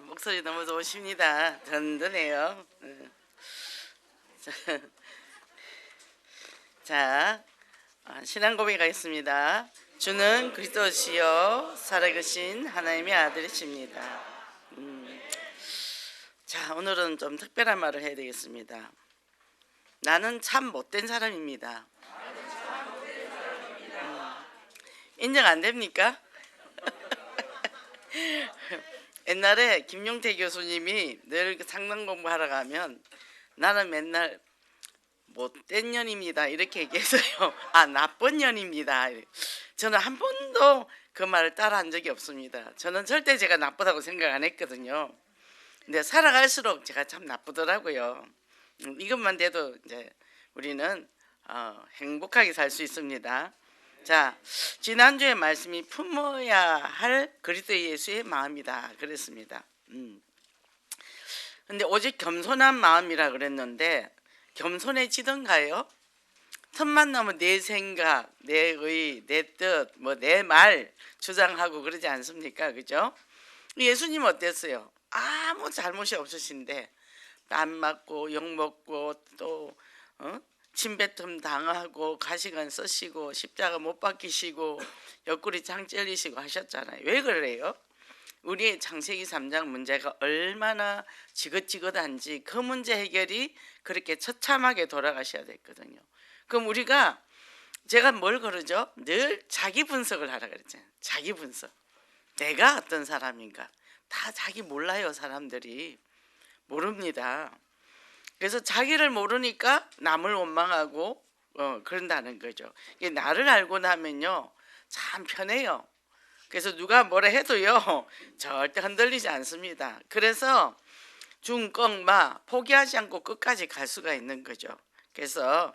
목소리 너무 좋으십니다. 든든해요. 자, 신앙 고백하겠습니다. 주는 그리스도시요 살아계신 하나님의 아들이십니다. 자, 오늘은 좀 특별한 말을 해야 되겠습니다. 나는 참 못된 사람입니다. 인정 안 됩니까? 옛날에 김용태 교수님이 늘 상담 공부하러 가면 나는 맨날 못된 년입니다 이렇게 얘기했어요. 나쁜 년입니다. 저는 한 번도 그 말을 따라한 적이 없습니다. 저는 절대 제가 나쁘다고 생각 안 했거든요. 근데 살아갈수록 제가 참 나쁘더라고요. 이것만 돼도 이제 우리는 행복하게 살 수 있습니다. 자, 지난주에 말씀이 품어야 할 그리스도 예수의 마음이다 그랬습니다. 근데 오직 겸손한 마음이라 그랬는데 겸손해지던가요? 틈만 나면 내 생각, 내 의, 내 뜻, 내 말 주장하고 그러지 않습니까? 그죠? 예수님 어땠어요? 아무 잘못이 없으신데 안 맞고 욕 먹고 또 침뱉음 당하고 가시관 쓰시고 십자가 못 박히시고 옆구리 장 찔리시고 하셨잖아요. 왜 그래요? 우리의 창세기 3장 문제가 얼마나 지긋지긋한지 그 문제 해결이 그렇게 처참하게 돌아가셔야 됐거든요. 그럼 우리가 제가 뭘 그러죠? 늘 자기 분석을 하라 그랬잖아요. 자기 분석. 내가 어떤 사람인가. 다 자기 몰라요. 사람들이 모릅니다. 그래서 자기를 모르니까 남을 원망하고 그런다는 거죠. 나를 알고 나면요 참 편해요. 그래서 누가 뭐라 해도요 절대 흔들리지 않습니다. 그래서 중껑마 포기하지 않고 끝까지 갈 수가 있는 거죠. 그래서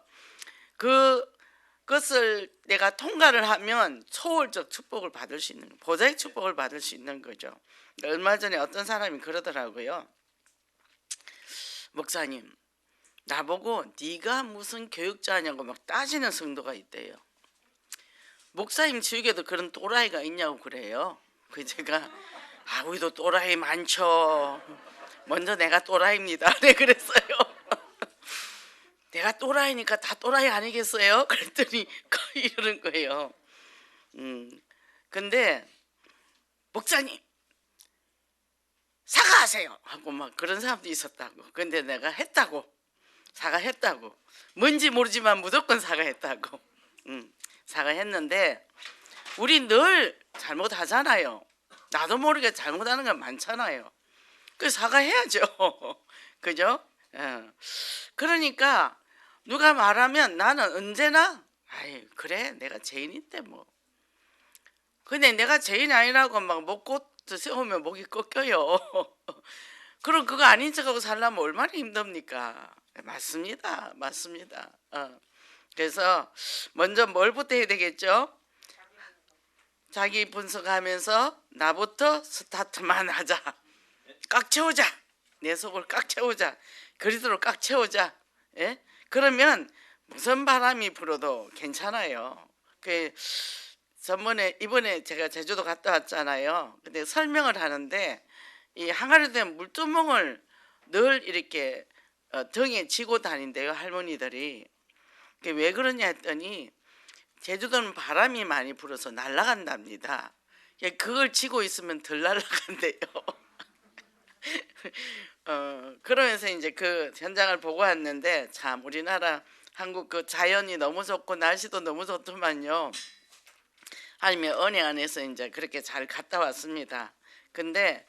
그것을 내가 통과를 하면 초월적 축복을 받을 수 있는, 보좌의 축복을 받을 수 있는 거죠. 얼마 전에 어떤 사람이 그러더라고요. 목사님, 나보고 네가 무슨 교육자냐고 막 따지는 성도가 있대요. 목사님 지역에도 그런 또라이가 있냐고 그래요. 그 제가 우리도 또라이 많죠. 먼저 내가 또라이입니다. 네, 그랬어요. 내가 또라이니까 다 또라이 아니겠어요? 그랬더니 이러는 거예요. 근데 목사님 사과하세요 하고 막 그런 사람도 있었다고. 근데 내가 했다고. 사과했다고. 뭔지 모르지만 무조건 사과했다고. 사과했는데 우리 늘 잘못하잖아요. 나도 모르게 잘못하는 건 많잖아요. 그 사과해야죠. 그죠? 그러니까 누가 말하면 나는 언제나 그래 내가 죄인인데 뭐. 근데 내가 죄인 아니라고 막 목꽃 세우면 목이 꺾여요. 그럼 그거 아닌 척하고 살려면 얼마나 힘듭니까? 맞습니다. 맞습니다. 그래서 먼저 뭘부터 해야 되겠죠? 자기 분석하면서 나부터 스타트만 하자. 꽉 채우자. 내 속을 꽉 채우자. 그리스도로 꽉 채우자. 예? 그러면 무슨 바람이 불어도 괜찮아요. 이번에 제가 제주도 갔다 왔잖아요. 근데 설명을 하는데 이 항아리에 된 물두멍을 늘 이렇게 등에 지고 다닌대요, 할머니들이. 왜 그러냐 했더니 제주도는 바람이 많이 불어서 날아간답니다. 그걸 지고 있으면 덜 날아간대요. 그러면서 이제 그 현장을 보고 왔는데 참 우리나라 한국 그 자연이 너무 좋고 날씨도 너무 좋더만요. 하나님의 은혜 안에서 이제 그렇게 잘 갔다 왔습니다. 근데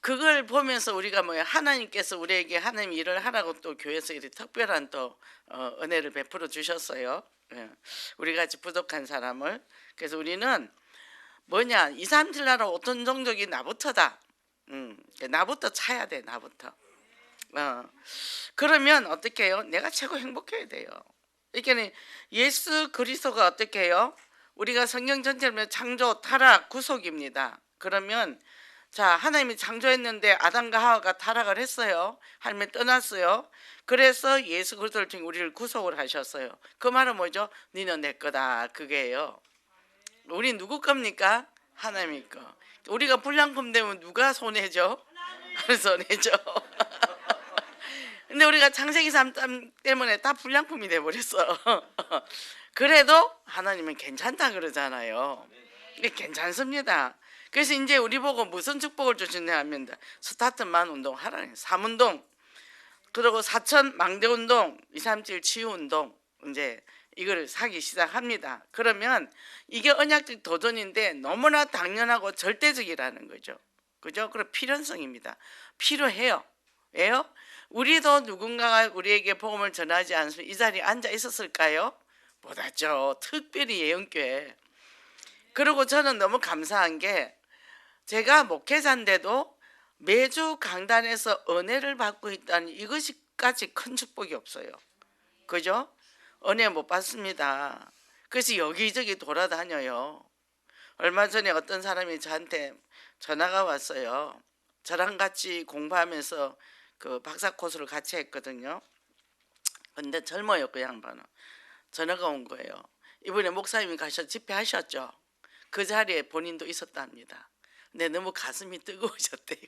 그걸 보면서 우리가 하나님께서 우리에게 하나님 일을 하라고 또 교회에서 이렇게 특별한 또 은혜를 베풀어 주셨어요. 우리 같이 부족한 사람을. 그래서 우리는 2, 3일 나라 어떤 종족이 나부터다. 나부터 차야 돼. 나부터. 그러면 어떻게 해요? 내가 최고 행복해야 돼요. 그러니까 예수 그리스도가 어떻게 해요? 우리가 성경 전체를 보면 창조, 타락, 구속입니다. 그러면 자, 하나님이 창조했는데 아담과 하와가 타락을 했어요. 하나님이 떠났어요. 그래서 예수 그리스도를 통해 우리를 구속을 하셨어요. 그 말은 뭐죠? 너는 내 거다. 그게요. 우리 누구 겁니까? 하나님이 거. 우리가 불량품 되면 누가 손해죠? 손해죠. 근데 우리가 창세기 3장 때문에 다 불량품이 돼버렸어. 그래도 하나님은 괜찮다 그러잖아요. 이게 괜찮습니다. 그래서 이제 우리 보고 무슨 축복을 주시냐 하면 스타트만 운동하라는 3운동, 그리고 4천 망대운동, 237 치유운동, 이제 이걸 사기 시작합니다. 그러면 이게 언약적 도전인데 너무나 당연하고 절대적이라는 거죠. 그죠? 그리고 필연성입니다. 필요해요. 왜요? 우리도 누군가가 우리에게 복음을 전하지 않으면 이 자리에 앉아 있었을까요? 못하죠. 특별히 예언교회. 그리고 저는 너무 감사한 게 제가 목회자인데도 매주 강단에서 은혜를 받고 있다는 이것이까지 큰 축복이 없어요. 그죠? 은혜 못 받습니다. 그래서 여기저기 돌아다녀요. 얼마 전에 어떤 사람이 저한테 전화가 왔어요. 저랑 같이 공부하면서 그 박사 코스를 같이 했거든요. 근데 젊어요, 그 양반은. 전화가 온 거예요. 이번에 목사님이 가셔 집회하셨죠? 그 자리에 본인도 있었답니다. 근데 너무 가슴이 뜨거우셨대요.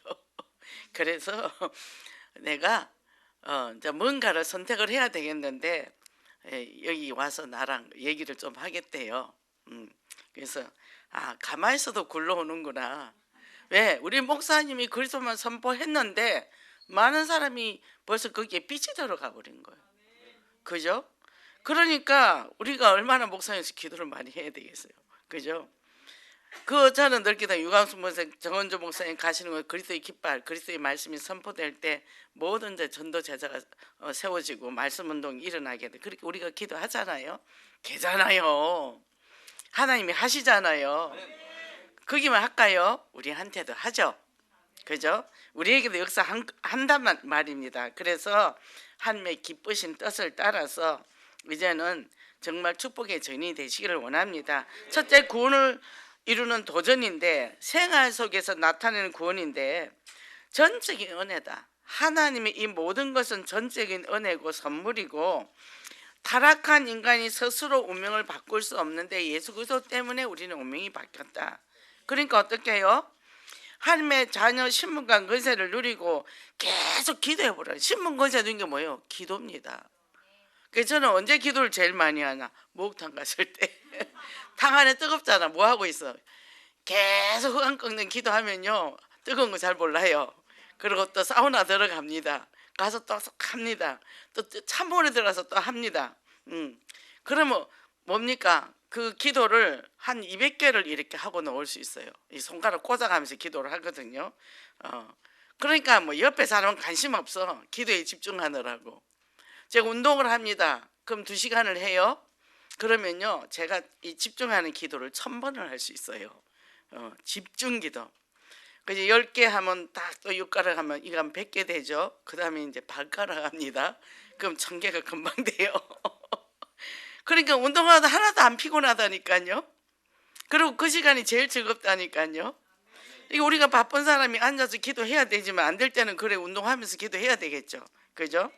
그래서 내가 이제 뭔가를 선택을 해야 되겠는데 여기 와서 나랑 얘기를 좀 하겠대요. 그래서 가만히 있어도 굴러오는구나. 왜? 우리 목사님이 그리스도만 선포했는데 많은 사람이 벌써 거기에 빛이 들어가 버린 거예요. 그죠? 그러니까 우리가 얼마나 목사님에서 기도를 많이 해야 되겠어요. 그죠? 저는 넓게다 유광수 목사님, 정원조 목사님 가시는 거 그리스도의 깃발, 그리스도의 말씀이 선포될 때 모든 전도 제자가 세워지고 말씀 운동이 일어나게 돼. 그렇게 우리가 기도하잖아요. 되잖아요. 하나님이 하시잖아요. 거기만 할까요? 우리한테도 하죠. 그죠? 우리에게도 역사한단 말입니다. 그래서 하나님의 기쁘신 뜻을 따라서 이제는 정말 축복의 전이 되시기를 원합니다. 첫째, 구원을 이루는 도전인데 생활 속에서 나타내는 구원인데 전적인 은혜다. 하나님의 이 모든 것은 전적인 은혜고 선물이고 타락한 인간이 스스로 운명을 바꿀 수 없는데 예수 그리스도 때문에 우리는 운명이 바뀌었다. 그러니까 어떻게 해요? 하나님의 자녀 신분과 권세를 누리고 계속 기도해보라. 신분 권세 누린 게 뭐예요? 기도입니다. 그래서 저는 언제 기도를 제일 많이 하나? 목욕탕 갔을 때. 탕 안에 뜨겁잖아. 뭐 하고 있어? 계속 흑안 꺾는 기도하면요 뜨거운 거 잘 몰라요. 그리고 또 사우나 들어갑니다. 가서 또 합니다. 또 찬물에 들어가서 또 합니다. 그러면 뭡니까? 그 기도를 한 200개를 이렇게 하고 나올 수 있어요. 이 손가락 꽂아가면서 기도를 하거든요. 그러니까 뭐 옆에 사람은 관심 없어. 기도에 집중하느라고. 제가 운동을 합니다. 그럼 2시간을 해요. 그러면요 제가 이 집중하는 기도를 1000번을 할 수 있어요. 집중 기도. 그래서 10개 하면 딱 또 6가락 하면 이거 하면 100개 되죠. 그 다음에 이제 반가락 합니다. 그럼 1000개가 금방 돼요. 그러니까 운동하다 하나도 안 피곤하다니까요. 그리고 그 시간이 제일 즐겁다니까요. 이게 우리가 바쁜 사람이 앉아서 기도해야 되지만 안 될 때는 그래 운동하면서 기도해야 되겠죠. 그죠?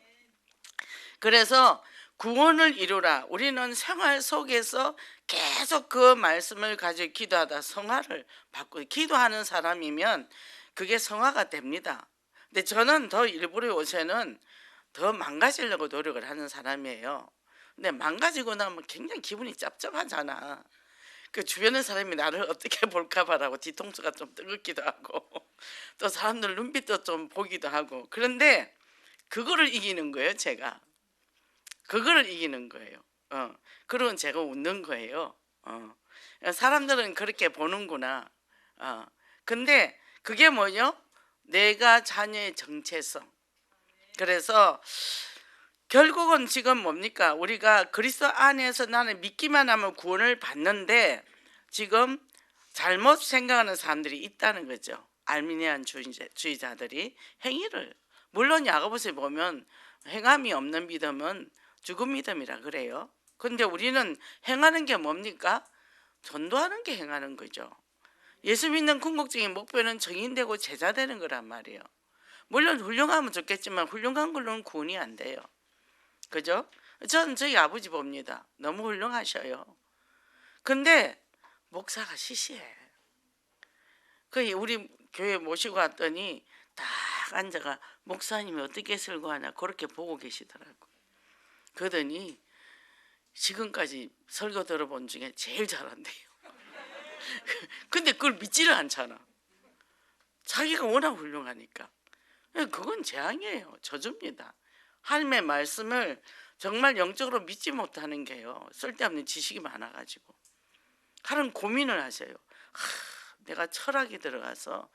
그래서 구원을 이루라. 우리는 생활 속에서 계속 그 말씀을 가지고 기도하다 성화를 받고 기도하는 사람이면 그게 성화가 됩니다. 근데 저는 더 일부러 요새는 더 망가지려고 노력을 하는 사람이에요. 근데 망가지고 나면 굉장히 기분이 짭짭하잖아. 그 주변의 사람이 나를 어떻게 볼까 봐라고 뒤통수가 좀 뜨겁기도 하고 또 사람들 눈빛도 좀 보기도 하고 그런데 그거를 이기는 거예요. 제가 그거를 이기는 거예요. 그러면 제가 웃는 거예요. 사람들은 그렇게 보는구나. 근데 그게 뭐냐? 내가 자녀의 정체성. 그래서 결국은 지금 뭡니까? 우리가 그리스도 안에서 나는 믿기만 하면 구원을 받는데 지금 잘못 생각하는 사람들이 있다는 거죠. 알미니안 주의자들이 행위를 물론 야고보서에 보면 행함이 없는 믿음은 죽은 믿음이라 그래요. 근데 우리는 행하는 게 뭡니까? 전도하는 게 행하는 거죠. 예수 믿는 궁극적인 목표는 정인되고 제자 되는 거란 말이에요. 물론 훌륭하면 좋겠지만 훌륭한 걸로는 구원이 안 돼요. 그죠? 저는 저희 아버지 봅니다. 너무 훌륭하셔요. 근데 목사가 시시해. 그 우리 교회 모시고 왔더니 딱 앉아가 목사님이 어떻게 설교하나 그렇게 보고 계시더라고. 그러더니 지금까지 설교 들어본 중에 제일 잘한대요. 근데 그걸 믿지를 않잖아. 자기가 워낙 훌륭하니까. 그건 재앙이에요. 저주입니다. 하나님의 말씀을 정말 영적으로 믿지 못하는 게요, 쓸데없는 지식이 많아가지고 하는 고민을 하세요. 내가 철학이 들어가서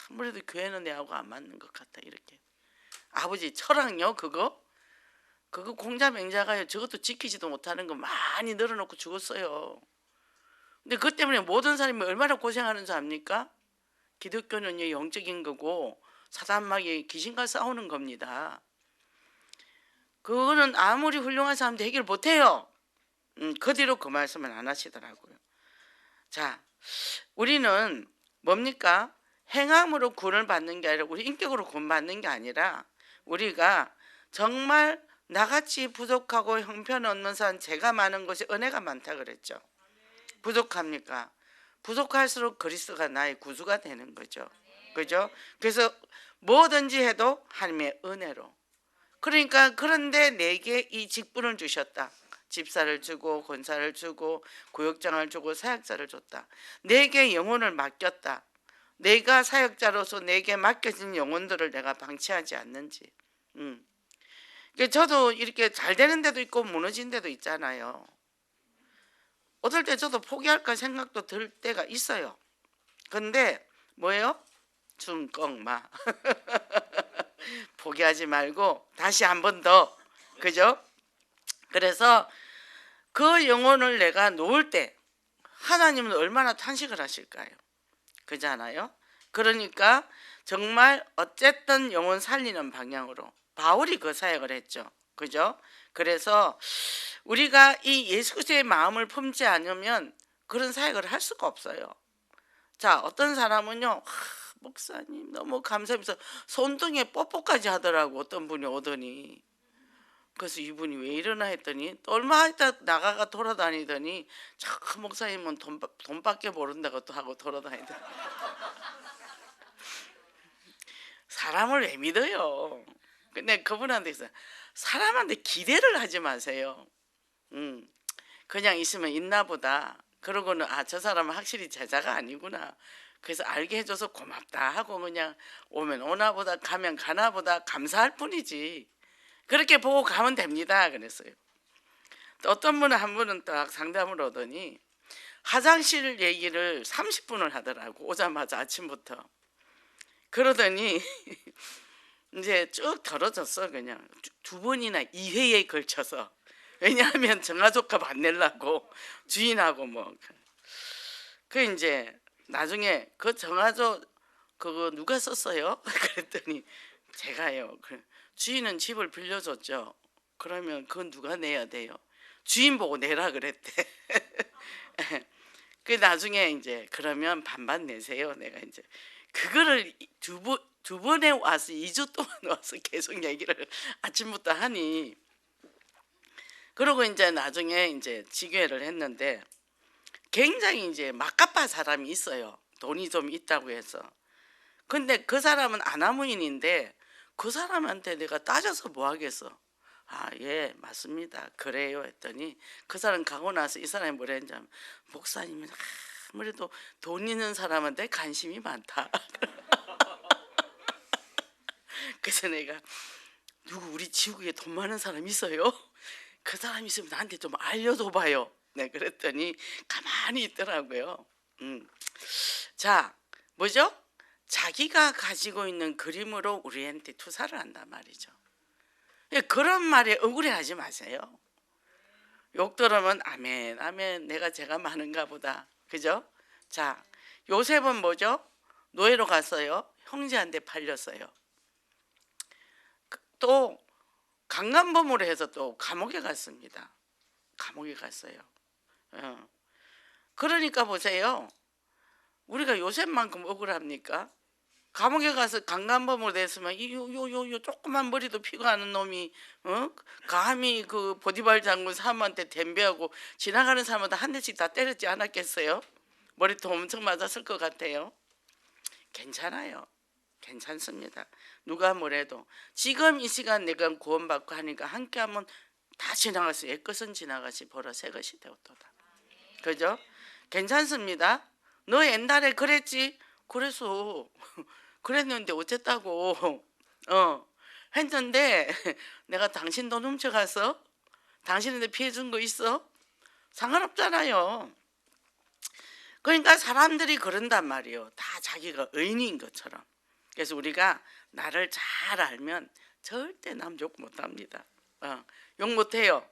아무래도 교회는 내하고 안 맞는 것 같다 이렇게. 아버지 철학요 그거 공자맹자가요 저것도 지키지도 못하는 거 많이 늘어놓고 죽었어요. 근데 그것 때문에 모든 사람이 얼마나 고생하는 줄 압니까? 기독교는요 영적인 거고 사단마귀 귀신과 싸우는 겁니다. 그거는 아무리 훌륭한 사람도 해결 못해요. 그 뒤로 그 말씀을 안 하시더라고요. 자, 우리는 뭡니까? 행함으로 구원을 받는 게 아니라 우리 인격으로 구원받는 게 아니라 우리가 정말 나같이 부족하고 형편없는 사람 죄가 많은 것이 은혜가 많다 그랬죠. 부족합니까? 부족할수록 그리스도가 나의 구주가 되는 거죠. 그죠? 그래서 뭐든지 해도 하나님의 은혜로. 그러니까 그런데 내게 이 직분을 주셨다. 집사를 주고 권사를 주고 구역장을 주고 사역자를 줬다. 내게 영혼을 맡겼다. 내가 사역자로서 내게 맡겨진 영혼들을 내가 방치하지 않는지. 저도 이렇게 잘 되는 데도 있고 무너진 데도 있잖아요. 어떨 때 저도 포기할까 생각도 들 때가 있어요. 근데 뭐예요? 중껑마 포기하지 말고 다시 한 번 더. 그죠? 그래서 그 영혼을 내가 놓을 때 하나님은 얼마나 탄식을 하실까요? 그잖아요. 그러니까 정말 어쨌든 영혼 살리는 방향으로 바울이 그 사역을 했죠. 그죠? 그래서 우리가 이 예수 그리스도의 마음을 품지 않으면 그런 사역을 할 수가 없어요. 자, 어떤 사람은요, 목사님 너무 감사해서 손등에 뽀뽀까지 하더라고. 어떤 분이 오더니. 그래서 이분이 왜 이러나 했더니 또 얼마 있다 나가가 돌아다니더니 참 목사님은 돈밖에 모른다고 또 하고 돌아다니더니 사람을 왜 믿어요? 근데 그분한테서 사람한테 기대를 하지 마세요. 그냥 있으면 있나 보다. 그러고는 저 사람은 확실히 제자가 아니구나. 그래서 알게 해줘서 고맙다 하고 그냥 오면 오나 보다 가면 가나 보다 감사할 뿐이지. 그렇게 보고 가면 됩니다. 그랬어요. 또 어떤 분은 한 분은 딱 상담을 오더니 화장실 얘기를 30분을 하더라고. 오자마자 아침부터. 그러더니 이제 쭉 덜어졌어. 그냥 두 번이나 2회에 걸쳐서. 왜냐하면 정화조합 안 내려고 주인하고 뭐. 그 이제 나중에 그 정화조 그거 누가 썼어요? 그랬더니 제가요. 주인은 집을 빌려줬죠. 그러면 그건 누가 내야 돼요? 주인 보고 내라 그랬대. 그 나중에 이제 그러면 반반 내세요. 내가 이제 그거를 두 번에 와서 2주 동안 와서 계속 얘기를 아침부터 하니. 그러고 이제 나중에 이제 지교회를 했는데 굉장히 이제 막가빠 사람이 있어요. 돈이 좀 있다고 해서. 근데 그 사람은 아나무인인데 그 사람한테 내가 따져서 뭐 하겠어. 예 맞습니다 그래요 했더니 그 사람 가고 나서 이 사람이 뭐라 했냐면 목사님은 아무래도 돈 있는 사람한테 관심이 많다. 그래서 내가 누구 우리 지구에 돈 많은 사람 있어요? 그 사람 있으면 나한테 좀 알려줘 봐요. 네 그랬더니 가만히 있더라고요. 자 뭐죠? 자기가 가지고 있는 그림으로 우리한테 투사를 한단 말이죠. 그런 말에 억울해하지 마세요. 욕 들으면 아멘 아멘 내가 죄가 많은가 보다. 그죠? 자 요셉은 뭐죠? 노예로 갔어요. 형제한테 팔렸어요. 또 강간범으로 해서 또 감옥에 갔습니다. 감옥에 갔어요. 그러니까 보세요. 우리가 요셉만큼 억울합니까? 감옥에 가서 강간범으로 됐으면 요 조그만 머리도 피고 하는 놈이 감히 그 보디발 장군 사람한테 덤벼하고 지나가는 사람마다 한 대씩 다 때렸지 않았겠어요? 머리도 엄청 맞았을 것 같아요. 괜찮아요. 괜찮습니다. 누가 뭐래도 지금 이 시간 내가 구원받고 하니까 함께하면 다 지나가서 옛것은 지나가시 보라 새것이 되었도다. 그죠? 괜찮습니다. 너 옛날에 그랬지? 그래서 그랬는데 어쨌다고 했는데 내가 당신 돈 훔쳐가서 당신한테 피해 준 거 있어? 상관없잖아요. 그러니까 사람들이 그런단 말이에요. 다 자기가 의인인 것처럼. 그래서 우리가 나를 잘 알면 절대 남 욕 못합니다. 욕 못해요.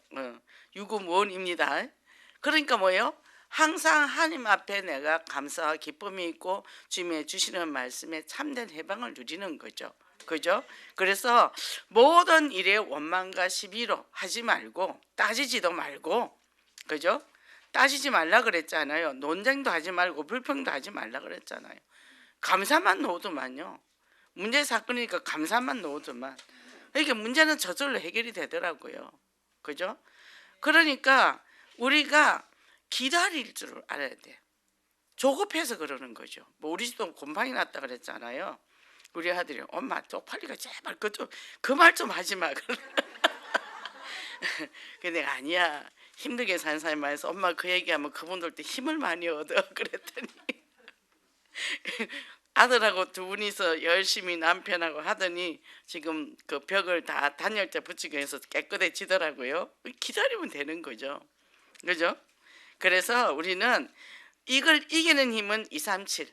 유구무원입니다. 그러니까 뭐예요? 항상 하나님 앞에 내가 감사와 기쁨이 있고 주님의 주시는 말씀에 참된 해방을 누리는 거죠. 그죠? 그래서 모든 일에 원망과 시비로 하지 말고 따지지도 말고, 그죠? 따지지 말라 그랬잖아요. 논쟁도 하지 말고 불평도 하지 말라 그랬잖아요. 감사만 놓으더만요. 문제 사건이니까 감사만 놓으더만. 이게 문제는 저절로 해결이 되더라고요. 그죠? 그러니까 우리가 기다릴 줄 알아야 돼. 조급해서 그러는 거죠. 뭐 우리 집도 곰팡이 났다 그랬잖아요. 우리 아들이 엄마 쪽팔리가 제발 그 말 좀 하지 마. 근데 내가 아니야. 힘들게 사는 사람이 말해서 엄마 그 얘기하면 그분들도 힘을 많이 얻어. 그랬더니 아들하고 두 분이서 열심히 남편하고 하더니 지금 그 벽을 다 단열재 붙이기 위해서 깨끗해지더라고요. 기다리면 되는 거죠. 그죠? 그래서 우리는 이걸 이기는 힘은 237.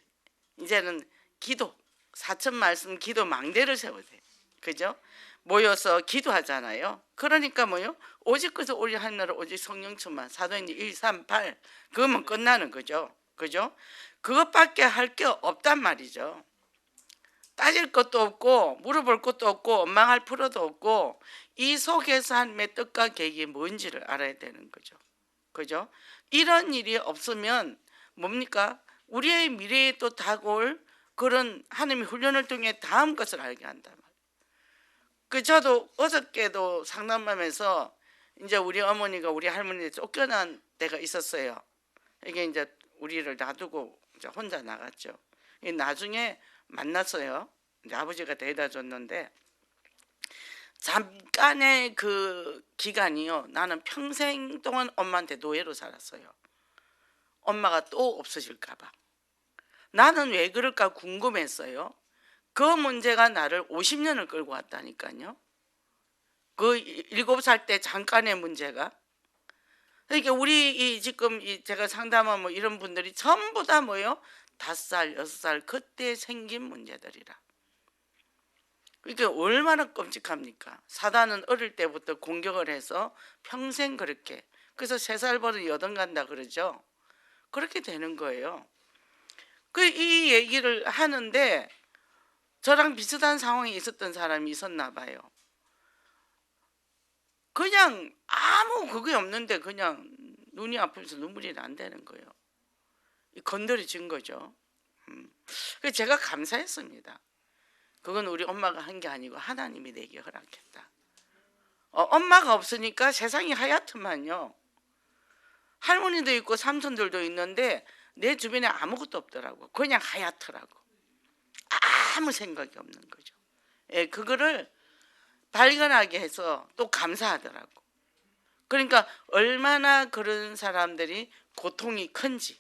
이제는 기도, 4천 말씀 기도 망대를 세워야 돼. 그죠? 모여서 기도하잖아요. 그러니까 뭐요? 오직 그저 우리 하나님 오직 성령 충만 사도행전 138 그거면 끝나는 거죠. 그죠? 그것밖에 할 게 없단 말이죠. 따질 것도 없고 물어볼 것도 없고 원망할 필요도 없고 이 속에서 하나님의 뜻과 계획이 뭔지를 알아야 되는 거죠. 그죠? 이런 일이 없으면 뭡니까? 우리의 미래에 또 다가올 그런 하나님의 훈련을 통해 다음 것을 알게 한단 말이에요. 저도 어저께도 상담하면서 이제 우리 어머니가 우리 할머니한테 쫓겨난 때가 있었어요. 이게 이제 우리를 놔두고 이제 혼자 나갔죠. 나중에 만났어요. 이제 아버지가 데려다 줬는데 잠깐의 그 기간이요. 나는 평생 동안 엄마한테 노예로 살았어요. 엄마가 또 없어질까 봐. 나는 왜 그럴까 궁금했어요. 그 문제가 나를 50년을 끌고 왔다니까요. 그 7살 때 잠깐의 문제가. 그러니까 우리 지금 제가 상담한 뭐 이런 분들이 전부 다 뭐요? 5살, 6살 그때 생긴 문제들이라. 그러니까 얼마나 끔찍합니까? 사단은 어릴 때부터 공격을 해서 평생 그렇게. 그래서 3살 버릇 여든 간다 그러죠. 그렇게 되는 거예요. 이 얘기를 하는데 저랑 비슷한 상황이 있었던 사람이 있었나 봐요. 그냥 아무 그게 없는데 그냥 눈이 아프면서 눈물이 난다는 거예요. 건드려진 거죠. 그래서 제가 감사했습니다. 그건 우리 엄마가 한 게 아니고 하나님이 내게 허락했다. 엄마가 없으니까 세상이 하얗더만요. 할머니도 있고 삼촌들도 있는데 내 주변에 아무것도 없더라고. 그냥 하얗더라고. 아무 생각이 없는 거죠. 예, 그거를 발견하게 해서 또 감사하더라고. 그러니까 얼마나 그런 사람들이 고통이 큰지,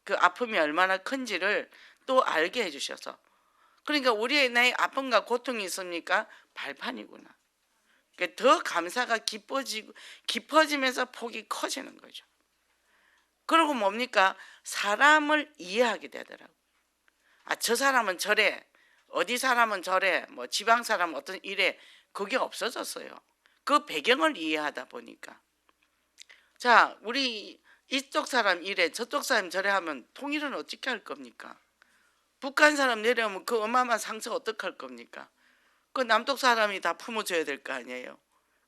그 아픔이 얼마나 큰지를 또 알게 해주셔서. 그러니까 우리의 나의 아픔과 고통이 있습니까? 발판이구나. 그러니까 더 감사가 깊어지면서 폭이 커지는 거죠. 그리고 뭡니까? 사람을 이해하게 되더라고. 저 사람은 저래, 어디 사람은 저래, 뭐 지방 사람은 어떤 이래, 그게 없어졌어요. 그 배경을 이해하다 보니까. 자, 우리 이쪽 사람 이래, 저쪽 사람 저래 하면 통일은 어떻게 할 겁니까? 북한 사람 내려오면 그 어마어마한 상처 어떻게 할 겁니까? 그 남쪽 사람이 다 품어줘야 될 거 아니에요.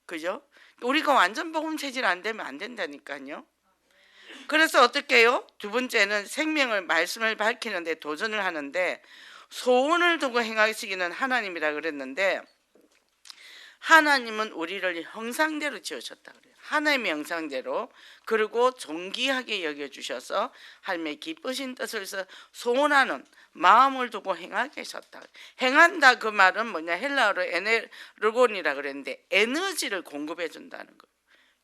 그죠? 우리가 완전 복음 체질 안 되면 안 된다니까요. 그래서 어떻게 해요? 두 번째는 생명을 말씀을 밝히는 데 도전을 하는데 소원을 두고 행하시기는 하나님이라 그랬는데 하나님은 우리를 형상대로 지으셨다 그래요. 하나님의 형상대로. 그리고 존귀하게 여겨주셔서 하나님의 기쁘신 뜻을 소원하는 마음을 두고 행하게 하셨다. 행한다 그 말은 뭐냐, 헬라어로 에네르곤이라 그랬는데 에너지를 공급해 준다는 거예요.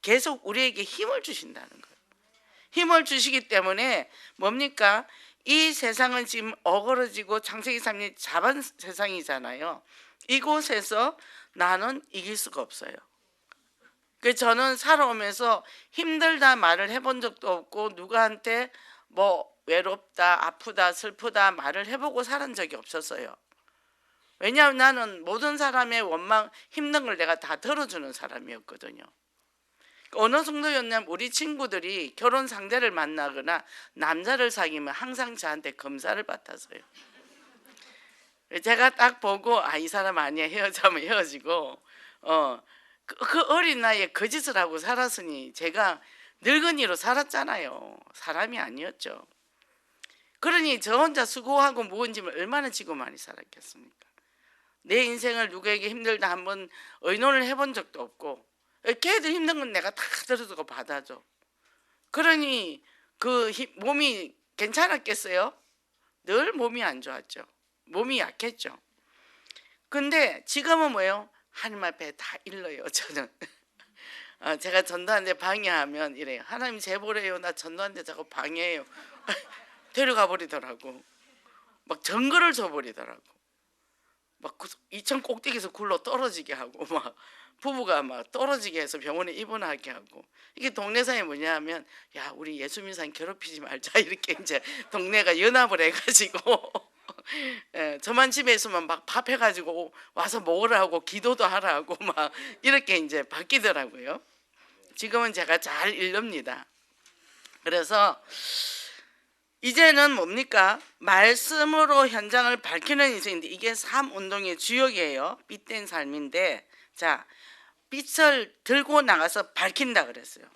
계속 우리에게 힘을 주신다는 거예요. 힘을 주시기 때문에 뭡니까? 이 세상은 지금 어그러지고 창세기 3년 자반 세상이잖아요. 이곳에서 나는 이길 수가 없어요. 그 저는 살아오면서 힘들다 말을 해본 적도 없고 누구한테 뭐 외롭다, 아프다, 슬프다 말을 해보고 살은 적이 없었어요. 왜냐하면 나는 모든 사람의 원망, 힘든 걸 내가 다 들어주는 사람이었거든요. 어느 정도였냐면 우리 친구들이 결혼 상대를 만나거나 남자를 사귀면 항상 저한테 검사를 받았어요. 제가 딱 보고 이 사람 아니야, 헤어지면 헤어지고 그 어린 나이에 거짓을 하고 살았으니 제가 늙은이로 살았잖아요. 사람이 아니었죠. 그러니 저 혼자 수고하고 무거운 짐을 얼마나 지고 많이 살았겠습니까? 내 인생을 누구에게 힘들다 한번 의논을 해본 적도 없고 걔들 힘든 건 내가 다 들어주고 받아줘. 그러니 그 몸이 괜찮았겠어요? 늘 몸이 안 좋았죠. 몸이 약했죠. 근데 지금은 뭐예요? 하나님 앞에 다 일러요. 저는 제가 전도하는데 방해하면 이래요. 하나님 제보래요. 나 전도하는데 자꾸 방해해요. 데려가 버리더라고. 막 증거를 줘버리더라고. 막 2층 꼭대기에서 굴러 떨어지게 하고 막 부부가 막 떨어지게 해서 병원에 입원하게 하고. 이게 동네상에 뭐냐 하면 야 우리 예수민상 괴롭히지 말자 이렇게 이제 동네가 연합을 해가지고 저만 집에 있으면 막 밥 해가지고 와서 먹으라 하고 기도도 하라 하고 막 이렇게 이제 바뀌더라고요. 지금은 제가 잘 읽습니다. 그래서 이제는 뭡니까? 말씀으로 현장을 밝히는 인생인데 이게 삶운동의 주역이에요. 빛된 삶인데 자 빛을 들고 나가서 밝힌다 그랬어요.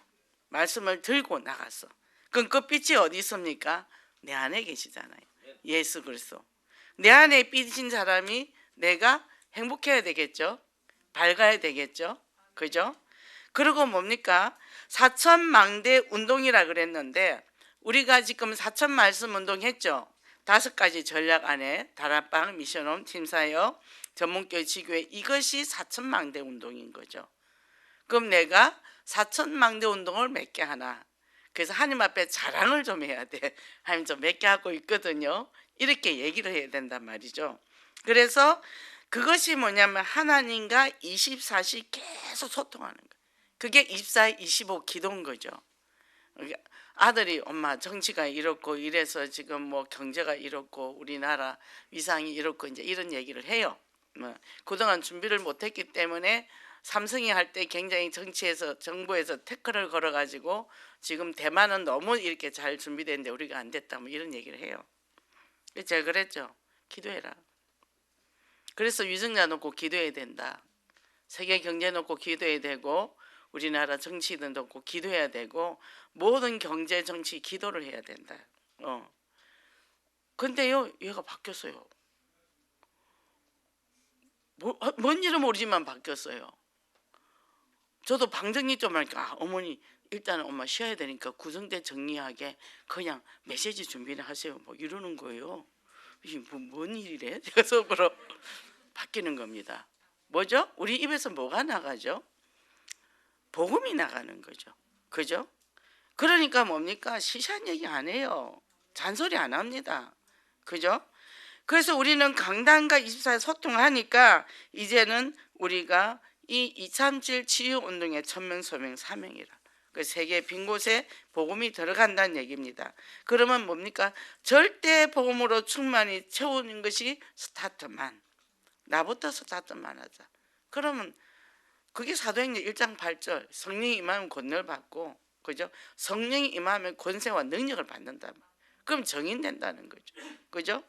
말씀을 들고 나가서. 그럼 그 빛이 어디 있습니까? 내 안에 계시잖아요. 예수 그리스도. 내 안에 빛인 사람이 내가 행복해야 되겠죠. 밝아야 되겠죠. 그죠? 그리고 뭡니까? 사천망대 운동이라 그랬는데 우리가 지금 사천 말씀 운동 했죠. 5가지 전략 안에 다락방, 미션홈, 팀사역, 전문교회, 지교회 이것이 사천망대 운동인 거죠. 그럼 내가 사천망대 운동을 몇 개 하나. 그래서 하나님 앞에 자랑을 좀 해야 돼. 하나님 좀 몇 개 하고 있거든요. 이렇게 얘기를 해야 된단 말이죠. 그래서 그것이 뭐냐면 하나님과 24시 계속 소통하는 거예요. 그게 24, 25 기도인 거죠. 아들이 엄마 정치가 이렇고 이래서 지금 뭐 경제가 이렇고 우리나라 위상이 이렇고 이제 이런 얘기를 해요. 그동안 준비를 못했기 때문에 삼성이 할 때 굉장히 정치에서 정부에서 태클을 걸어가지고 지금 대만은 너무 이렇게 잘 준비됐는데 우리가 안 됐다 뭐 이런 얘기를 해요. 제가 그랬죠. 기도해라. 그래서 위정자 놓고 기도해야 된다. 세계 경제 놓고 기도해야 되고 우리나라 정치든 놓고 기도해야 되고 모든 경제 정치 기도를 해야 된다. 근데요 얘가 바뀌었어요. 뭔 일은 모르지만 바뀌었어요. 저도 방정리 좀 하니까 어머니 일단은 엄마 쉬어야 되니까 구성대 정리하게 그냥 메시지 준비를 하세요. 뭐 이러는 거예요. 이게 뭔 일이래? 제가 속으로 바뀌는 겁니다. 뭐죠? 우리 입에서 뭐가 나가죠? 복음이 나가는 거죠. 그죠? 그러니까 뭡니까? 시시한 얘기 안 해요. 잔소리 안 합니다. 그죠? 그래서 우리는 강단과 24에 소통하니까 이제는 우리가 이 237 치유운동의 천명, 소명, 사명이라 그 세계 빈 곳에 복음이 들어간다는 얘기입니다. 그러면 뭡니까? 절대 복음으로 충만히 채우는 것이 스타트만. 나부터 스타트만 하자. 그러면 그게 사도행전 1장 8절 성령이 임하면 권능을 받고 그죠? 성령이 임하면 권세와 능력을 받는다. 그럼 정인된다는 거죠. 그죠?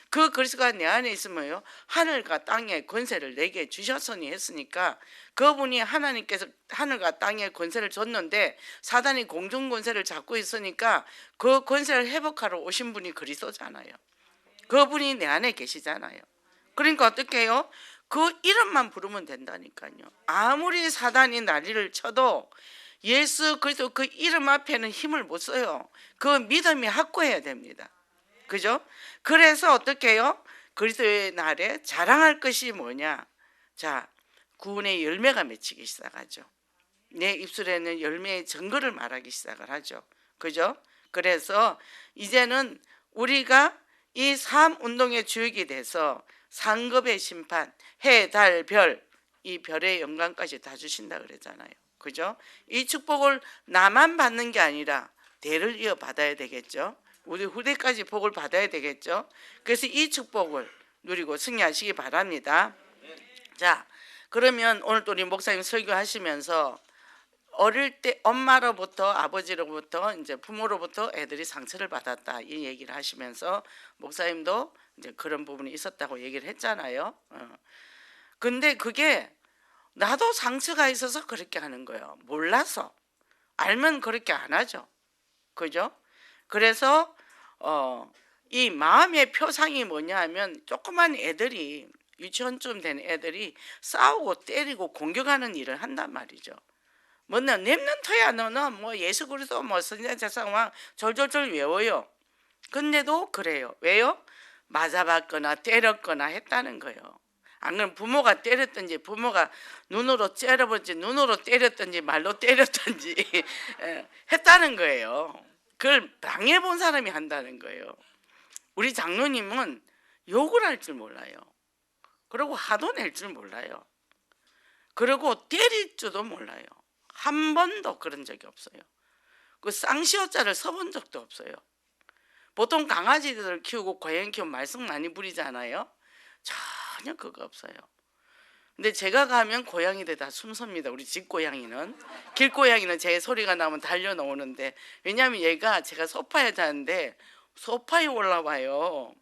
그 그리스도가 내 안에 있으면요 하늘과 땅의 권세를 내게 주셨으니 했으니까 그분이 하나님께서 하늘과 땅의 권세를 줬는데 사단이 공중 권세를 잡고 있으니까 그 권세를 회복하러 오신 분이 그리스도잖아요. 그분이 내 안에 계시잖아요. 그러니까 어떻게 해요? 그 이름만 부르면 된다니까요. 아무리 사단이 난리를 쳐도 예수 그리스도 그 이름 앞에는 힘을 못 써요. 그 믿음이 확고해야 됩니다. 그죠? 그래서 어떻게 해요? 그리스도의 날에 자랑할 것이 뭐냐? 자, 구원의 열매가 맺히기 시작하죠. 내 입술에는 열매의 증거를 말하기 시작을 하죠. 그죠? 그래서 이제는 우리가 이 삶 운동의 주역이 돼서 상급의 심판, 해, 달, 별, 이 별의 영광까지 다 주신다 그랬잖아요. 그죠? 이 축복을 나만 받는 게 아니라 대를 이어 받아야 되겠죠. 우리 후대까지 복을 받아야 되겠죠. 그래서 이 축복을 누리고 승리하시기 바랍니다. 자, 그러면 오늘 또 우리 목사님 설교하시면서 어릴 때 엄마로부터 아버지로부터 이제 부모로부터 애들이 상처를 받았다 이 얘기를 하시면서 목사님도 이제 그런 부분이 있었다고 얘기를 했잖아요. 근데 그게 나도 상처가 있어서 그렇게 하는 거예요. 몰라서. 알면 그렇게 안 하죠. 그죠? 그래서 이 마음의 표상이 뭐냐 하면 조그만 애들이 유치원쯤 된 애들이 싸우고 때리고 공격하는 일을 한단 말이죠. 뭐냐 랩런트야 너는 뭐 예수 그리스도 뭐 선지자상왕 절절절 외워요. 근데도 그래요. 왜요? 맞아봤거나 때렸거나 했다는 거예요. 안 그러면 부모가 때렸든지 부모가 눈으로 째려보든지 눈으로 때렸든지 말로 때렸든지 했다는 거예요. 그걸 당해본 사람이 한다는 거예요. 우리 장로님은 욕을 할 줄 몰라요. 그리고 화도 낼 줄 몰라요. 그리고 때릴 줄도 몰라요. 한 번도 그런 적이 없어요. 그 쌍시옷자를 써본 적도 없어요. 보통 강아지들 키우고 고양이 키우면 말썽 많이 부리잖아요. 전혀 그거 없어요. 근데 제가 가면 고양이들 다 숨섭니다. 우리 집 고양이는. 길고양이는 제 소리가 나면 달려 나오는데, 왜냐하면 얘가 제가 소파에 자는데 소파에 올라와요.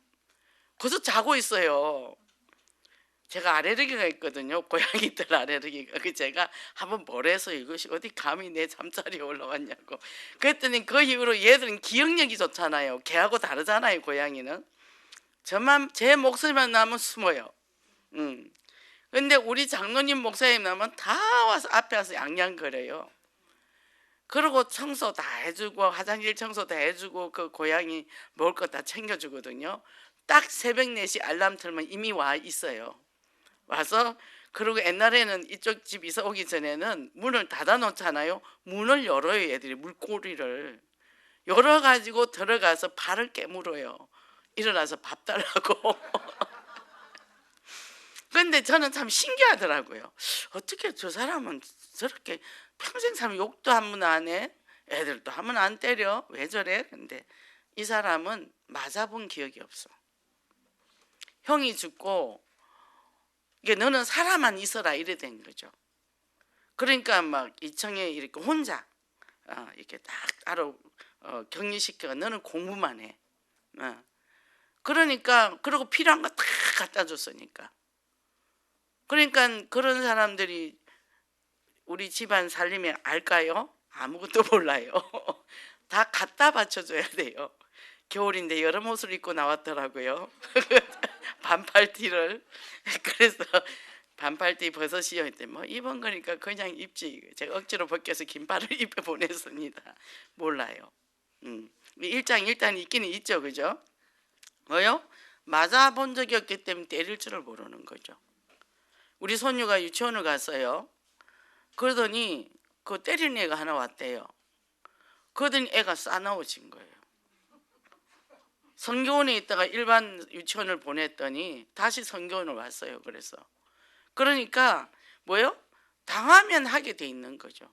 거기서 자고 있어요. 제가 알레르기가 있거든요. 고양이들 알레르기가. 그 제가 한번 뭐래서 이것이 어디 감히 내 잠자리에 올라왔냐고. 그랬더니 그 이후로 얘들은 기억력이 좋잖아요. 개하고 다르잖아요. 고양이는. 저만 제 목소리만 나면 숨어요. 근데 우리 장로님 목사님 나면 다 와서 앞에 와서 양양거려요. 그리고 청소 다 해주고 화장실 청소 다 해주고 그 고양이 먹을 거 다 챙겨주거든요. 딱 새벽 4시 알람 틀면 이미 와 있어요. 와서 그리고 옛날에는 이쪽 집 이사 오기 전에는 문을 닫아 놓잖아요. 문을 열어요. 애들이 물고리를 열어가지고 들어가서 발을 깨물어요. 일어나서 밥 달라고. 근데 저는 참 신기하더라고요. 어떻게 저 사람은 저렇게 평생 살면 욕도 한 번 안 해? 애들도 한 번 안 때려? 왜 저래? 근데 이 사람은 맞아본 기억이 없어. 형이 죽고 이게 너는 살아만 있어라 이래 된 거죠. 그러니까 막 이청에 이렇게 혼자 이렇게 딱 따로 격리시켜. 너는 공부만 해. 그러니까 그리고 필요한 거 다 갖다 줬으니까. 그러니까 그런 사람들이 우리 집안 살림에 알까요? 아무것도 몰라요. 다 갖다 받쳐줘야 돼요. 겨울인데 여름 옷을 입고 나왔더라고요. 반팔티를. 그래서 반팔티 벗으시오 했더니 뭐 입은 거니까 그냥 입지. 제가 억지로 벗겨서 긴팔을 입혀 보냈습니다. 몰라요. 일장 있기는 있죠. 그죠? 뭐요? 맞아본 적이 없기 때문에 때릴 줄을 모르는 거죠. 우리 손녀가 유치원을 갔어요. 그러더니 그 때리는 애가 하나 왔대요. 그러더니 애가 싸나워진 거예요. 성교원에 있다가 일반 유치원을 보냈더니 다시 성교원을 왔어요. 그래서 그러니까 뭐요? 당하면 하게 돼 있는 거죠.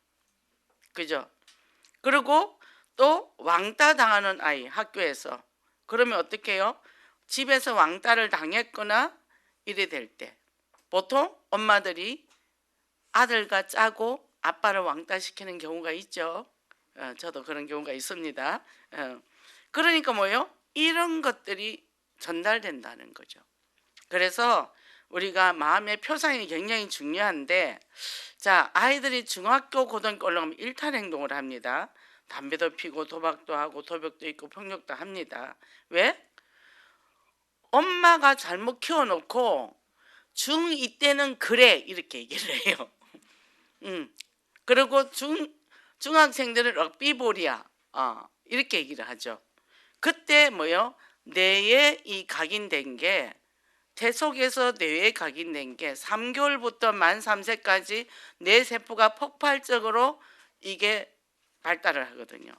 그죠? 그리고 또 왕따 당하는 아이 학교에서 그러면 어떻게 해요? 집에서 왕따를 당했거나 이래 될 때 보통 엄마들이 아들과 짜고 아빠를 왕따시키는 경우가 있죠. 저도 그런 경우가 있습니다. 그러니까 뭐예요? 이런 것들이 전달된다는 거죠. 그래서 우리가 마음의 표상이 굉장히 중요한데, 자, 아이들이 중학교 고등학교 올라가면 일탈 행동을 합니다. 담배도 피고 도박도 하고 도벽도 있고 폭력도 합니다. 왜? 엄마가 잘못 키워놓고 중2 때는 그래 이렇게 얘기를 해요. 그리고 중학생들은 럭비볼이야 이렇게 얘기를 하죠. 그때 뭐요? 뇌에 이 각인된 게 태 속에서 뇌에 각인된 게 3개월부터 만 3세까지 뇌 세포가 폭발적으로 이게 발달을 하거든요.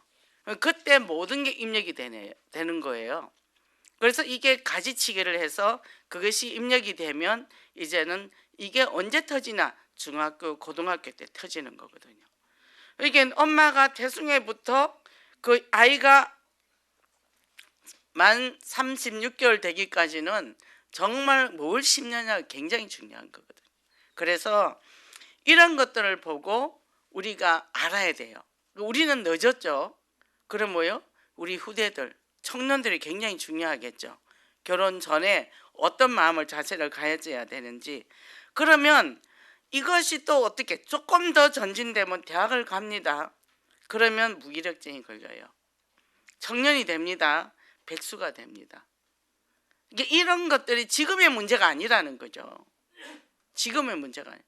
그때 모든 게 입력이 되는 거예요. 그래서 이게 가지치기를 해서 그것이 입력이 되면 이제는 이게 언제 터지나 중학교, 고등학교 때 터지는 거거든요. 이게 엄마가 태중에부터 그 아이가 만 36개월 되기까지는 정말 뭘 심느냐가 굉장히 중요한 거거든요. 그래서 이런 것들을 보고 우리가 알아야 돼요. 우리는 늦었죠. 그럼 뭐요? 우리 후대들, 청년들이 굉장히 중요하겠죠. 결혼 전에 어떤 마음을 자세를 가져야 되는지. 그러면 이것이 또 어떻게 조금 더 전진되면 대학을 갑니다. 그러면 무기력증이 걸려요. 청년이 됩니다. 백수가 됩니다. 이게 이런 것들이 지금의 문제가 아니라는 거죠. 지금의 문제가 아니에요.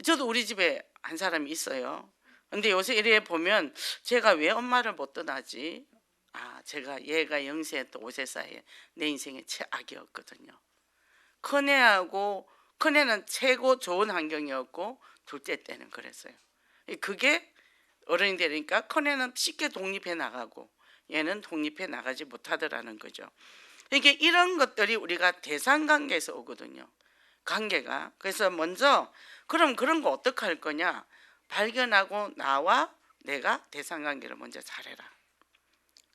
저도 우리 집에 한 사람이 있어요. 근데 요새 이래 보면 제가 왜 엄마를 못 떠나지? 제가 얘가 0세부터 5세 사이에 내 인생의 최악이었거든요. 큰애는 최고 좋은 환경이었고 둘째 때는 그랬어요. 그게 어른이 되니까 큰애는 쉽게 독립해 나가고 얘는 독립해 나가지 못하더라는 거죠. 이게 이런 것들이 우리가 대상관계에서 오거든요. 관계가. 그래서 먼저 그럼 그런 거 어떻게 할 거냐? 발견하고 나와 내가 대상관계를 먼저 잘해라.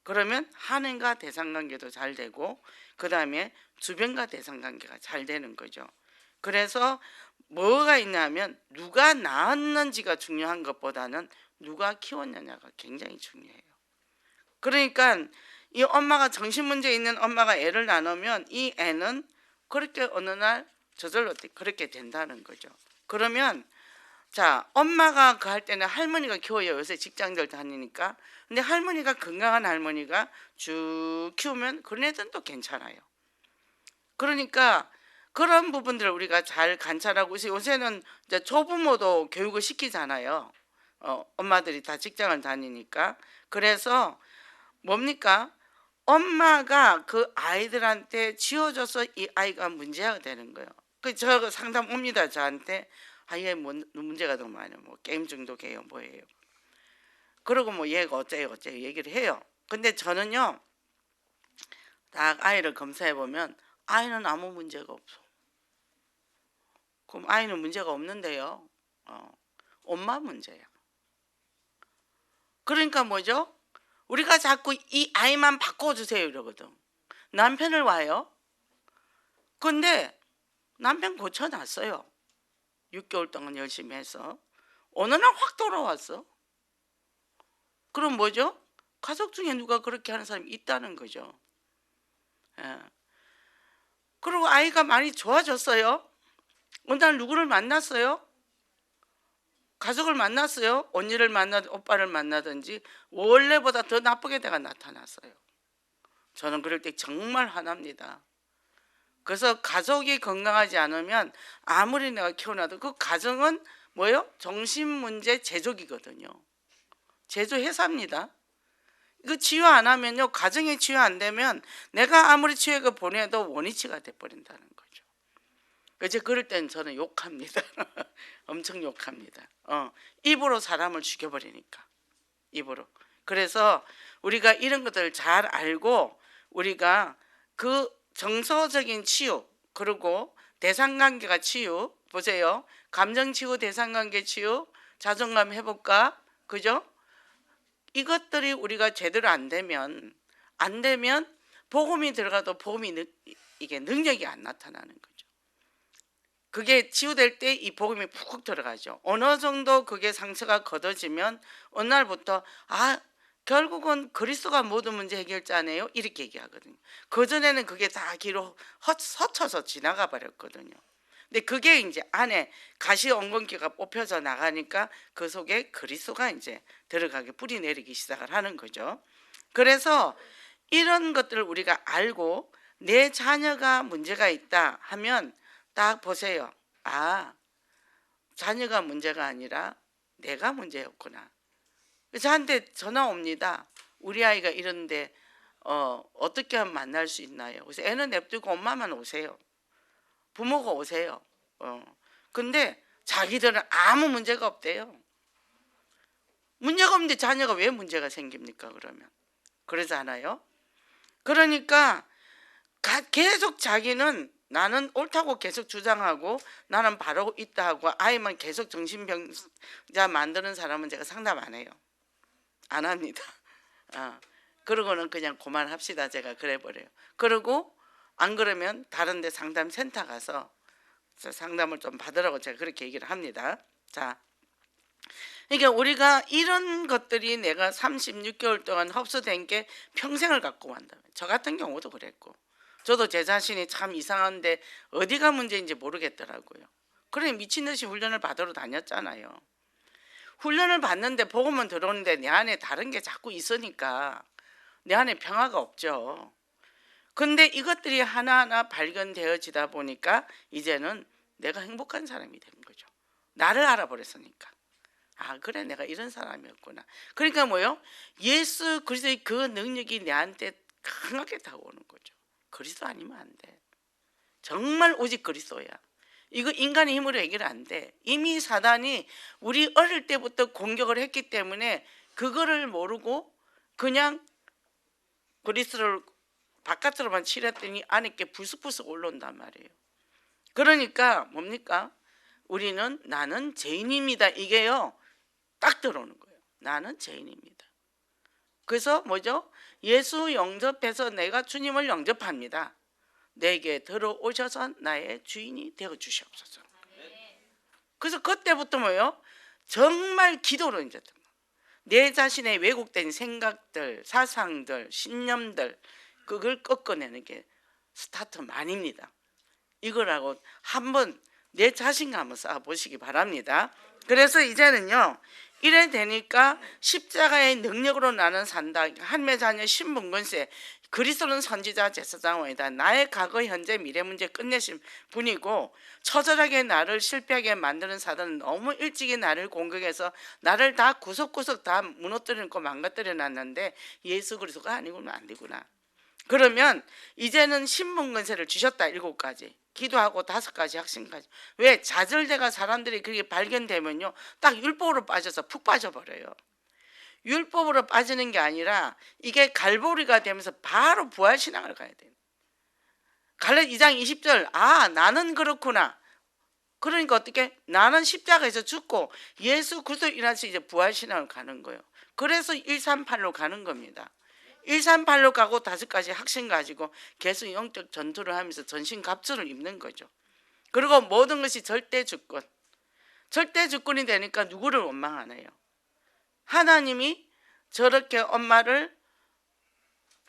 그러면 한인과 대상관계도 잘 되고 그 다음에 주변과 대상관계가 잘 되는 거죠. 그래서 뭐가 있냐면 누가 낳았는지가 중요한 것보다는 누가 키웠느냐가 굉장히 중요해요. 그러니까 이 엄마가 정신문제 있는 엄마가 애를 낳으면 이 애는 그렇게 어느 날 저절로 그렇게 된다는 거죠. 그러면 자, 엄마가 그 할 때는 할머니가 키워요. 요새 직장들 다니니까. 근데 할머니가 건강한 할머니가 쭉 키우면 그런 애들은 또 괜찮아요. 그러니까 그런 부분들을 우리가 잘 관찰하고 요새는 이제 조부모도 교육을 시키잖아요. 엄마들이 다 직장을 다니니까. 그래서 뭡니까? 엄마가 그 아이들한테 지어줘서 이 아이가 문제가 되는 거예요. 저 상담 옵니다. 저한테. 얘 문제가 너무 많아요. 뭐 게임 중독이에요. 뭐예요. 그러고 뭐 얘가 어째요 얘기를 해요. 근데 저는요. 딱 아이를 검사해 보면 아이는 아무 문제가 없어. 그럼 아이는 문제가 없는데요. 엄마 문제야. 그러니까 뭐죠? 우리가 자꾸 이 아이만 바꿔주세요 이러거든. 남편을 와요. 근데 남편 고쳐놨어요. 6개월 동안 열심히 해서 어느 날 확 돌아왔어. 그럼 뭐죠? 가족 중에 누가 그렇게 하는 사람이 있다는 거죠. 예. 그리고 아이가 많이 좋아졌어요. 어느 날 누구를 만났어요. 가족을 만났어요. 언니를 만나든 오빠를 만나든지 원래보다 더 나쁘게 내가 나타났어요. 저는 그럴 때 정말 화납니다. 그래서 가족이 건강하지 않으면 아무리 내가 키워놔도 그 가정은 뭐예요? 정신문제 제조기거든요. 제조회사입니다. 이거 치유 안 하면요. 가정이 치유 안 되면 내가 아무리 치유액을 보내도 원위치가 돼버린다는 거죠. 그래서 그럴 땐 저는 욕합니다. 엄청 욕합니다. 입으로 사람을 죽여버리니까. 입으로. 그래서 우리가 이런 것들을 잘 알고 우리가 그 정서적인 치유 그리고 대상관계가 치유 보세요. 감정치유, 대상관계 치유, 자존감 회복과 그죠? 이것들이 우리가 제대로 안 되면 복음이 들어가도 이게 능력이 안 나타나는 거죠. 그게 치유될 때 이 복음이 푹 들어가죠. 어느 정도 그게 상처가 걷어지면 어느 날부터 결국은 그리스도가 모든 문제 해결자네요. 이렇게 얘기하거든요. 그전에는 그게 다 뒤로 스쳐서 지나가 버렸거든요. 근데 그게 이제 안에 가시 엉겅퀴가 뽑혀져 나가니까 그 속에 그리스도가 이제 들어가게 뿌리 내리기 시작을 하는 거죠. 그래서 이런 것들을 우리가 알고 내 자녀가 문제가 있다 하면 딱 보세요. 아, 자녀가 문제가 아니라 내가 문제였구나. 저한테 전화 옵니다. 우리 아이가 이런데 어떻게 하면 만날 수 있나요? 그래서 애는 냅두고 엄마만 오세요. 부모가 오세요. 근데 자기들은 아무 문제가 없대요. 문제가 없는데 자녀가 왜 문제가 생깁니까? 그러면 그러잖아요. 그러니까 계속 자기는 나는 옳다고 계속 주장하고 나는 바르고 있다 하고 아이만 계속 정신병자 만드는 사람은 제가 상담 안 해요. 안 합니다. 그러고는 그냥 그만합시다. 제가 그래버려요. 그리고 안 그러면 다른 데 상담센터 가서 상담을 좀 받으라고 제가 그렇게 얘기를 합니다. 자, 그러니까 우리가 이런 것들이 내가 36개월 동안 흡수된 게 평생을 갖고 간다면 저 같은 경우도 그랬고 저도 제 자신이 참 이상한데 어디가 문제인지 모르겠더라고요. 그래 미친 듯이 훈련을 받으러 다녔잖아요. 훈련을 받는데 복음은 들어오는데 내 안에 다른 게 자꾸 있으니까 내 안에 평화가 없죠. 근데 이것들이 하나하나 발견되어지다 보니까 이제는 내가 행복한 사람이 된 거죠. 나를 알아버렸으니까. 아, 그래 내가 이런 사람이었구나. 그러니까 뭐요? 예수 그리스도의 그 능력이 내한테 강하게 다가오는 거죠. 그리스도 아니면 안 돼. 정말 오직 그리스도야. 이거 인간의 힘으로 해결 안 돼. 이미 사단이 우리 어릴 때부터 공격을 했기 때문에 그거를 모르고 그냥 그리스도를 바깥으로만 칠했더니 안에 게 불쑥불쑥 올라온단 말이에요. 그러니까 뭡니까? 우리는 나는 죄인입니다. 이게요. 딱 들어오는 거예요. 나는 죄인입니다. 그래서 뭐죠? 예수 영접해서 내가 주님을 영접합니다. 내게 들어오셔서 나의 주인이 되어 주시옵소서. 그래서 그때부터 뭐예요? 정말 기도로 이제 내 자신의 왜곡된 생각들, 사상들, 신념들 그걸 꺾어내는 게 스타트만입니다. 이거라고 한번 내 자신감을 쌓아보시기 바랍니다. 그래서 이제는요. 이래 되니까 십자가의 능력으로 나는 산다. 하나님의 자녀 신분권세 그리스도는 선지자 제사장 왕이다. 나의 과거 현재 미래 문제 끝내신 분이고 처절하게 나를 실패하게 만드는 사단은 너무 일찍이 나를 공격해서 나를 다 구석구석 다 무너뜨리고 망가뜨려 놨는데 예수 그리스도가 아니구나 안 되구나. 그러면 이제는 신분권세를 주셨다. 7가지 기도하고 5가지 확신까지. 왜? 좌절대가 사람들이 그게 발견되면요 딱 율법으로 빠져서 푹 빠져버려요. 율법으로 빠지는 게 아니라 이게 갈보리가 되면서 바로 부활신앙을 가야 돼요. 갈라디아 2장 20절 아 나는 그렇구나. 그러니까 어떻게? 나는 십자가에서 죽고 예수 그리스도 일어나서 이제 부활신앙을 가는 거예요. 그래서 138로 가는 겁니다. 138로 가고 5가지 확신 가지고 계속 영적 전투를 하면서 전신갑주를 입는 거죠. 그리고 모든 것이 절대 주권. 절대 주권이 되니까 누구를 원망 안 해요. 하나님이 저렇게 엄마를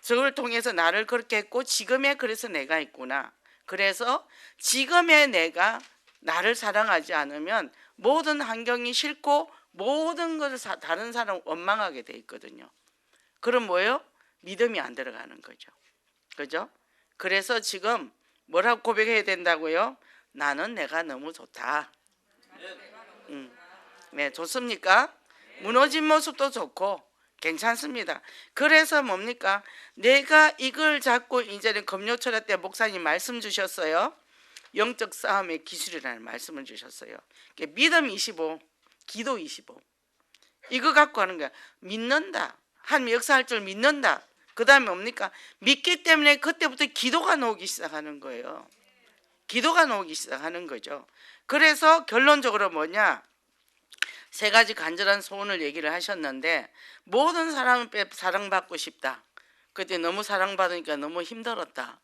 저걸 통해서 나를 그렇게 했고 지금의 그래서 내가 있구나. 그래서 지금의 내가 나를 사랑하지 않으면 모든 환경이 싫고 모든 것을 다른 사람을 원망하게 돼 있거든요. 그럼 뭐예요? 믿음이 안 들어가는 거죠. 그죠? 그래서 지금 뭐라고 고백해야 된다고요? 나는 내가 너무 좋다. 네, 좋습니까? 무너진 모습도 좋고 괜찮습니다. 그래서 뭡니까? 내가 이걸 잡고 이제는 금요철야 때 목사님 말씀 주셨어요. 영적 싸움의 기술이라는 말씀을 주셨어요. 믿음 25, 기도 25. 이거 갖고 하는 거야. 믿는다. 하나님 역사할 줄 믿는다. 그 다음에 뭡니까? 믿기 때문에 그때부터 기도가 나오기 시작하는 거예요. 기도가 나오기 시작하는 거죠. 그래서 결론적으로 뭐냐? 3가지 간절한 소원을 얘기를 하셨는데 모든 사람을 사랑받고 싶다. 그때 너무 사랑받으니까 너무 힘들었다.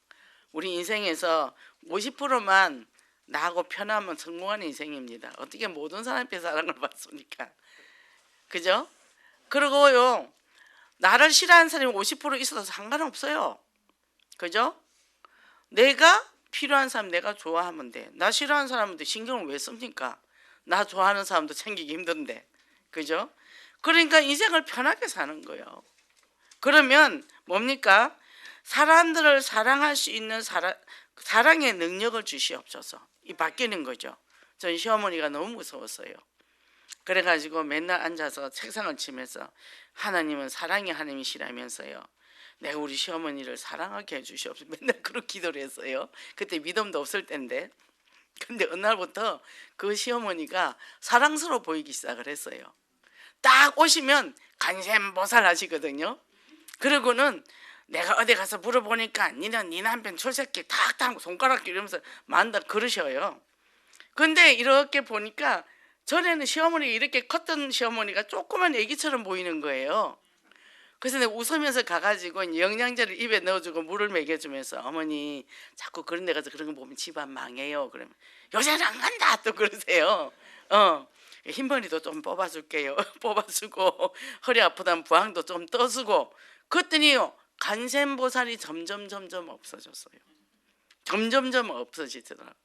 우리 인생에서 50%만 나하고 편하면 성공하는 인생입니다. 어떻게 모든 사람한테 사랑을 받습니까? 그죠? 그리고요 나를 싫어하는 사람이 50% 있어도 상관없어요. 그죠? 내가 필요한 사람 내가 좋아하면 돼. 나 싫어하는 사람한테 신경을 왜 씁니까? 나 좋아하는 사람도 챙기기 힘든데. 그죠? 그러니까 인생을 편하게 사는 거예요. 그러면 뭡니까? 사람들을 사랑할 수 있는 사랑의 능력을 주시옵소서. 이 바뀌는 거죠. 전 시어머니가 너무 무서웠어요. 그래가지고 맨날 앉아서 책상을 치면서 하나님은 사랑의 하나님이시라면서요. 내가 우리 시어머니를 사랑하게 해주시옵소서. 맨날 그렇게 기도를 했어요. 그때 믿음도 없을 때인데. 근데 어느 날부터 그 시어머니가 사랑스러워 보이기 시작을 했어요. 딱 오시면 간샘보살 하시거든요. 그러고는 내가 어디 가서 물어보니까 니는 네 남편 출세기 탁탁 손가락 이러면서 만다 그러셔요. 근데 이렇게 보니까 전에는 시어머니가 이렇게 컸던 시어머니가 조그만 애기처럼 보이는 거예요. 그래서 내가 웃으면서 가가지고 영양제를 입에 넣어주고 물을 먹여주면서 어머니 자꾸 그런 데 가서 그런 거 보면 집안 망해요. 그러면 요새는 안 간다 또 그러세요. 흰머리도 좀 뽑아줄게요. 뽑아주고 허리 아프다면 부항도 좀 떠주고 그랬더니요 간샘보살이 점점 없어졌어요. 점점 없어지더라고.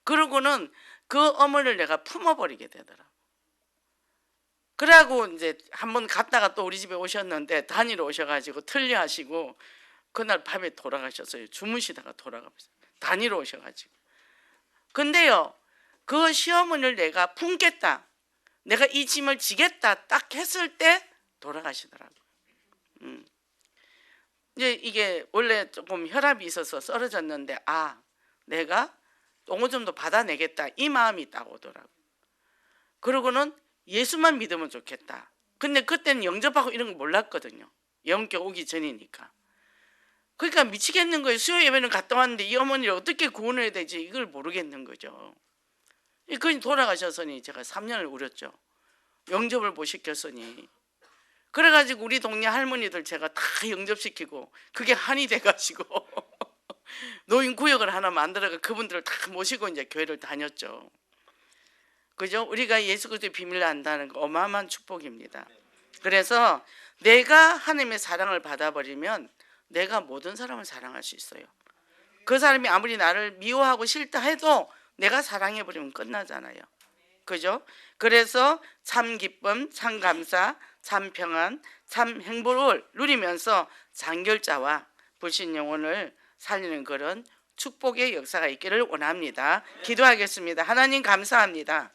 그러고는 그 어머니를 내가 품어버리게 되더라고. 그래갖고 이제 한번 갔다가 또 우리 집에 오셨는데 단위로 오셔가지고 틀려하시고 그날 밤에 돌아가셨어요. 주무시다가 돌아가셨어요. 단위로 오셔가지고. 근데요 그 시어머니를 내가 품겠다, 내가 이 짐을 지겠다 딱 했을 때 돌아가시더라고요. 이제 이게 원래 조금 혈압이 있어서 쓰러졌는데 내가 똥오줌도 받아내겠다 이 마음이 딱 오더라고요. 그러고는 예수만 믿으면 좋겠다. 근데 그때는 영접하고 이런 거 몰랐거든요. 영격 오기 전이니까. 그러니까 미치겠는 거예요. 수요 예배는 갔다 왔는데 이 어머니를 어떻게 구원해야 되지 이걸 모르겠는 거죠. 그분이 돌아가셨으니 제가 3년을 울었죠. 영접을 못 시켰으니. 그래가지고 우리 동네 할머니들 제가 다 영접시키고 그게 한이 돼가지고 노인구역을 하나 만들어가 그분들을 다 모시고 이제 교회를 다녔죠. 그죠? 우리가 예수 그리스도의 비밀을 안다는 거 어마어마한 축복입니다. 그래서 내가 하나님의 사랑을 받아버리면 내가 모든 사람을 사랑할 수 있어요. 그 사람이 아무리 나를 미워하고 싫다 해도 내가 사랑해버리면 끝나잖아요. 그죠? 그래서 참 기쁨, 참 감사, 참 평안, 참 행복을 누리면서 장결자와 불신 영혼을 살리는 그런 축복의 역사가 있기를 원합니다. 기도하겠습니다. 하나님 감사합니다.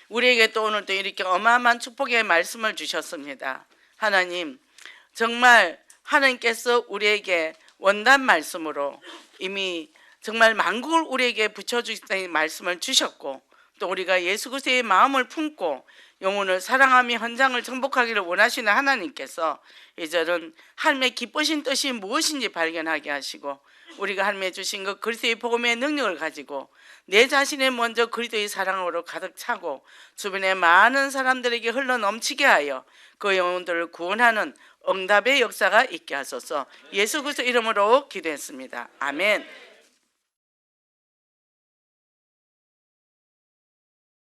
우리에게 또 오늘 또 이렇게 어마어마한 축복의 말씀을 주셨습니다. 하나님 정말 하나님께서 우리에게 원단 말씀으로 이미 정말 만국을 우리에게 붙여주시다는 말씀을 주셨고 또 우리가 예수 그리스도의 마음을 품고 영혼을 사랑하며 현장을 정복하기를 원하시는 하나님께서 이제는 하나님의 기쁘신 뜻이 무엇인지 발견하게 하시고 우리가 하나님의 주신 그 그리스도의 복음의 능력을 가지고 내 자신의 먼저 그리스도의 사랑으로 가득 차고 주변의 많은 사람들에게 흘러넘치게 하여 그 영혼들을 구원하는 응답의 역사가 있게 하소서. 예수 그리스도 이름으로 기도했습니다. 아멘.